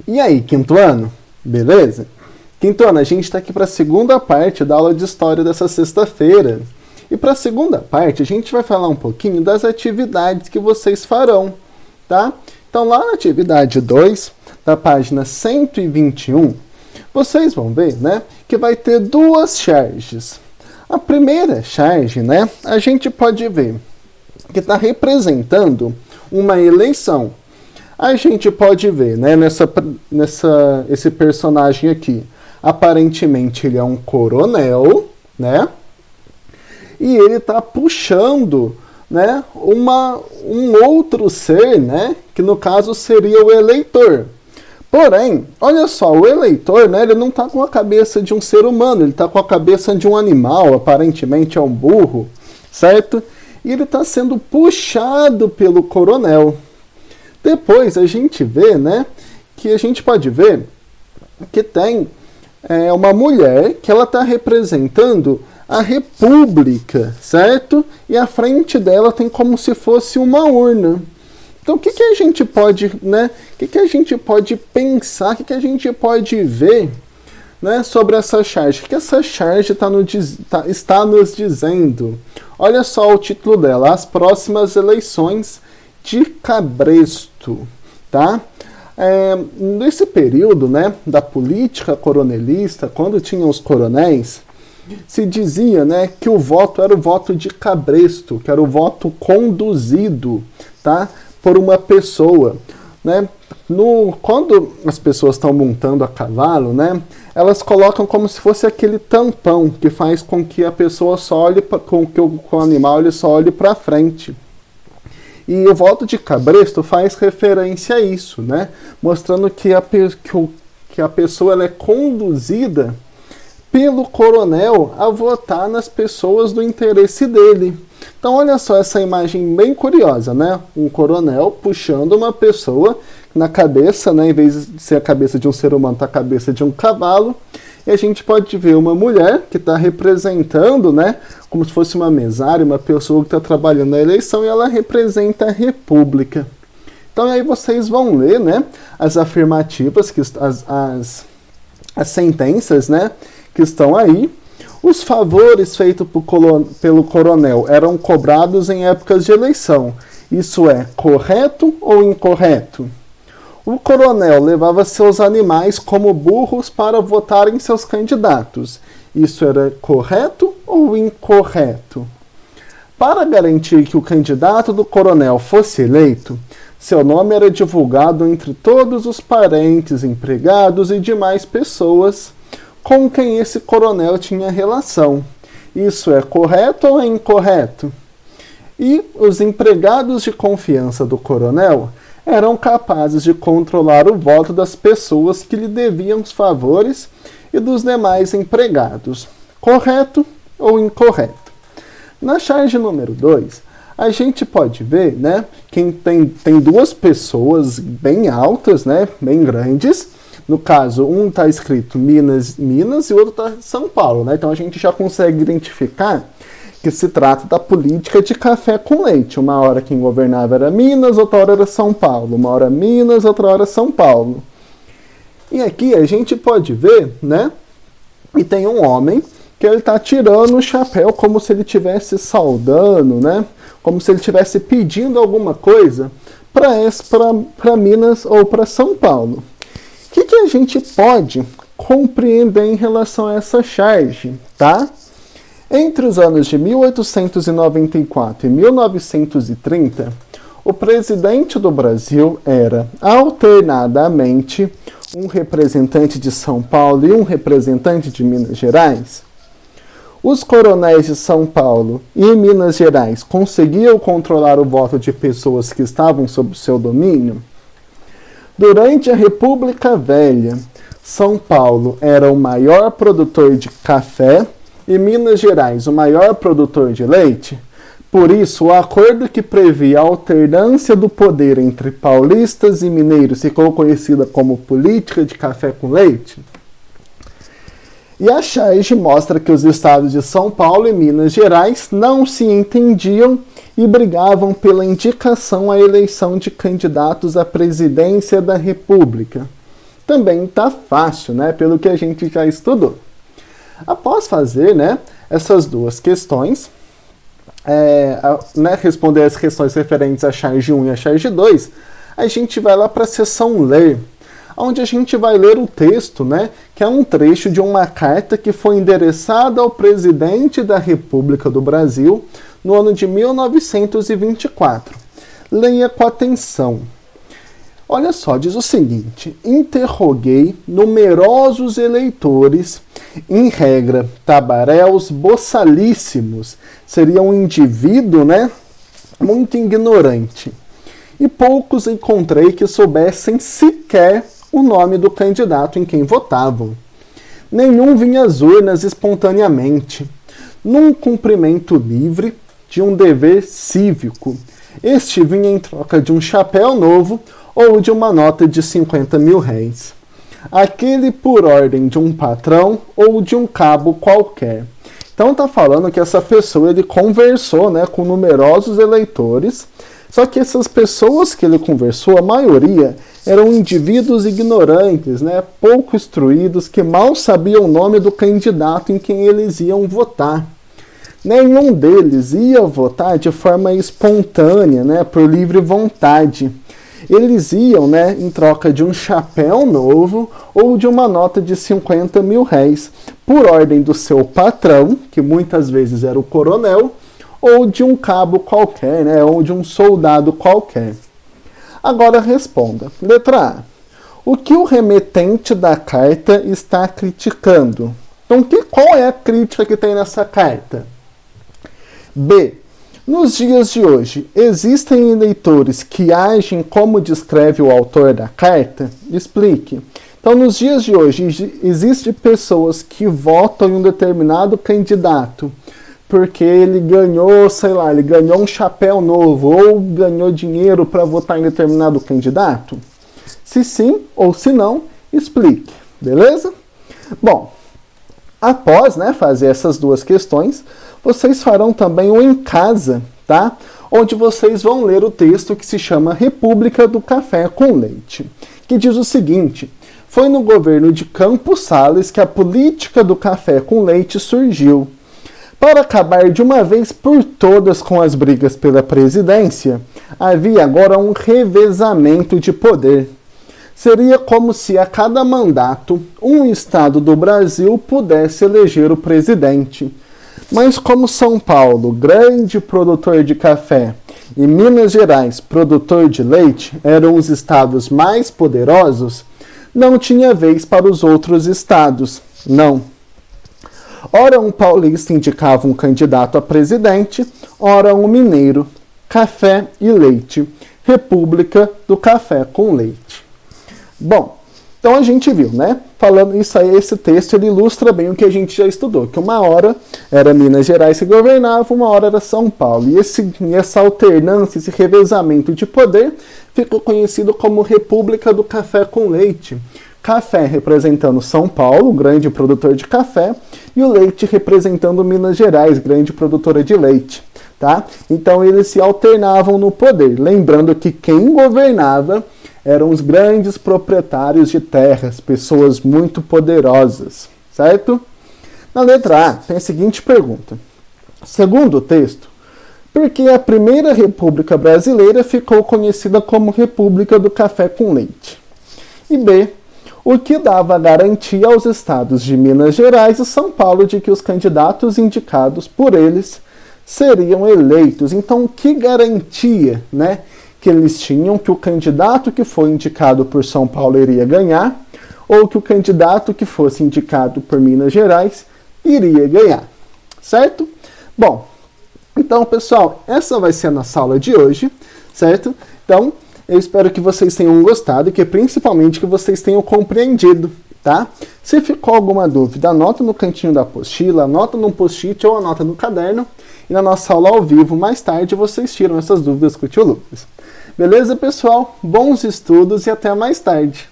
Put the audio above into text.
E aí, quinto ano? Beleza? Quinto ano, a gente está aqui para a segunda parte da aula de história dessa sexta-feira. E para a segunda parte, a gente vai falar um pouquinho das atividades que vocês farão, tá? Então, lá na atividade 2, da página 121, vocês vão ver, né, que vai ter duas charges. A primeira charge, né, a gente pode ver que está representando uma eleição. A gente pode ver, né, esse personagem aqui, aparentemente ele é um coronel, né, e ele está puxando, né, um outro ser, né, que no caso seria o eleitor. Porém, olha só, o eleitor, né, ele não está com a cabeça de um ser humano, ele está com a cabeça de um animal, aparentemente é um burro, certo? E ele está sendo puxado pelo coronel. Depois a gente vê, né, que a gente pode ver que tem uma mulher que ela está representando a república, certo? E à frente dela tem como se fosse uma urna. Então, o que a gente pode, né? O que a gente pode pensar? O que a gente pode ver, né, sobre essa charge? O que essa charge está nos dizendo? Olha só o título dela: As próximas eleições de Cabresto, tá? Nesse período, né, da política coronelista, quando tinha os coronéis, se dizia, né, que o voto era o voto de cabresto, que era o voto conduzido, tá, por uma pessoa, né? Quando as pessoas estão montando a cavalo, né, elas colocam como se fosse aquele tampão que faz com que a pessoa só olhe, com que o animal ele só olhe para frente. E o voto de cabresto faz referência a isso, né, mostrando que a pessoa ela é conduzida pelo coronel a votar nas pessoas do interesse dele. Então olha só essa imagem bem curiosa, né? Um coronel puxando uma pessoa na cabeça, né? Em vez de ser a cabeça de um ser humano, tá a cabeça de um cavalo. E a gente pode ver uma mulher que está representando, né, como se fosse uma mesária, uma pessoa que está trabalhando na eleição, e ela representa a república. Então aí vocês vão ler, né, as afirmativas, as sentenças, né, que estão aí. Os favores feitos pelo coronel eram cobrados em épocas de eleição. Isso é correto ou incorreto? O coronel levava seus animais como burros para votar em seus candidatos. Isso era correto ou incorreto? Para garantir que o candidato do coronel fosse eleito, seu nome era divulgado entre todos os parentes, empregados e demais pessoas com quem esse coronel tinha relação. Isso é correto ou é incorreto? E os empregados de confiança do coronel eram capazes de controlar o voto das pessoas que lhe deviam os favores e dos demais empregados. Correto ou incorreto? Na charge número 2, a gente pode ver, né, que tem duas pessoas bem altas, né, bem grandes. No caso, um está escrito Minas e o outro está São Paulo, né? Então a gente já consegue identificar que se trata da política de café com leite. Uma hora quem governava era Minas, outra hora era São Paulo. Uma hora Minas, outra hora São Paulo. E aqui a gente pode ver, né? E tem um homem que ele está tirando o chapéu como se ele estivesse saudando, né? Como se ele estivesse pedindo alguma coisa para Minas ou para São Paulo. O que a gente pode compreender em relação a essa charge, tá? Entre os anos de 1894 e 1930, o presidente do Brasil era, alternadamente, um representante de São Paulo e um representante de Minas Gerais. Os coronéis de São Paulo e Minas Gerais conseguiam controlar o voto de pessoas que estavam sob seu domínio? Durante a República Velha, São Paulo era o maior produtor de café e Minas Gerais o maior produtor de leite. Por isso, o acordo que previa a alternância do poder entre paulistas e mineiros ficou conhecida como política de café com leite. E a charge mostra que os estados de São Paulo e Minas Gerais não se entendiam e brigavam pela indicação à eleição de candidatos à presidência da República. também está fácil, né? Pelo que a gente já estudou. Após fazer, né, essas duas questões, responder as questões referentes à charge 1 e à charge 2, a gente vai lá para a seção ler, onde a gente vai ler o texto, né, que é um trecho de uma carta que foi endereçada ao presidente da República do Brasil no ano de 1924. Leia com atenção. Olha só, diz o seguinte: interroguei numerosos eleitores, em regra, tabaréus boçalíssimos, seria um indivíduo, né, muito ignorante, e poucos encontrei que soubessem sequer o nome do candidato em quem votavam. Nenhum vinha às urnas espontaneamente, num cumprimento livre de um dever cívico. Este vinha em troca de um chapéu novo ou de uma nota de 50 mil réis. Aquele por ordem de um patrão ou de um cabo qualquer. Então está falando que essa pessoa ele conversou, né, com numerosos eleitores, só que essas pessoas que ele conversou, a maioria, eram indivíduos ignorantes, né, pouco instruídos, que mal sabiam o nome do candidato em quem eles iam votar. Nenhum deles ia votar de forma espontânea, né, por livre vontade. Eles iam, né, em troca de um chapéu novo ou de uma nota de 50 mil réis, por ordem do seu patrão, que muitas vezes era o coronel, ou de um cabo qualquer, né, ou de um soldado qualquer. Agora responda. Letra A. O que o remetente da carta está criticando? Então, qual é a crítica que tem nessa carta? B. Nos dias de hoje, existem eleitores que agem como descreve o autor da carta? Explique. Então, nos dias de hoje, existem pessoas que votam em um determinado candidato porque ele ganhou, sei lá, ele ganhou um chapéu novo ou ganhou dinheiro para votar em determinado candidato? Se sim ou se não, explique. Beleza? Bom, após, né, fazer essas duas questões, vocês farão também um em casa, tá? Onde vocês vão ler o texto que se chama República do Café com Leite, que diz o seguinte: foi no governo de Campos Salles que a política do café com leite surgiu. Para acabar de uma vez por todas com as brigas pela presidência, havia agora um revezamento de poder. Seria como se a cada mandato um estado do Brasil pudesse eleger o presidente. Mas como São Paulo, grande produtor de café, e Minas Gerais, produtor de leite, eram os estados mais poderosos, não tinha vez para os outros estados. Não. Ora um paulista indicava um candidato a presidente, ora um mineiro. Café e leite. República do Café com Leite. Bom, então a gente viu, né? Falando isso aí, esse texto ele ilustra bem o que a gente já estudou, que uma hora era Minas Gerais que governava, uma hora era São Paulo. E essa alternância, esse revezamento de poder ficou conhecido como República do Café com Leite. Café representando São Paulo, grande produtor de café, e o leite representando Minas Gerais, grande produtora de leite, tá? Então eles se alternavam no poder, lembrando que quem governava eram os grandes proprietários de terras, pessoas muito poderosas, certo? Na letra A tem a seguinte pergunta. Segundo o texto, por que a primeira República Brasileira ficou conhecida como República do Café com Leite? E B, o que dava garantia aos estados de Minas Gerais e São Paulo de que os candidatos indicados por eles seriam eleitos. Então, que garantia, né, que eles tinham que o candidato que foi indicado por São Paulo iria ganhar, ou que o candidato que fosse indicado por Minas Gerais iria ganhar, certo? Bom, então, pessoal, essa vai ser a nossa aula de hoje, certo? Então, eu espero que vocês tenham gostado e que principalmente que vocês tenham compreendido, tá? Se ficou alguma dúvida, anota no cantinho da apostila, anota num post-it ou anota no caderno. E na nossa aula ao vivo, mais tarde, vocês tiram essas dúvidas com o tio Lucas. Beleza, pessoal? Bons estudos e até mais tarde.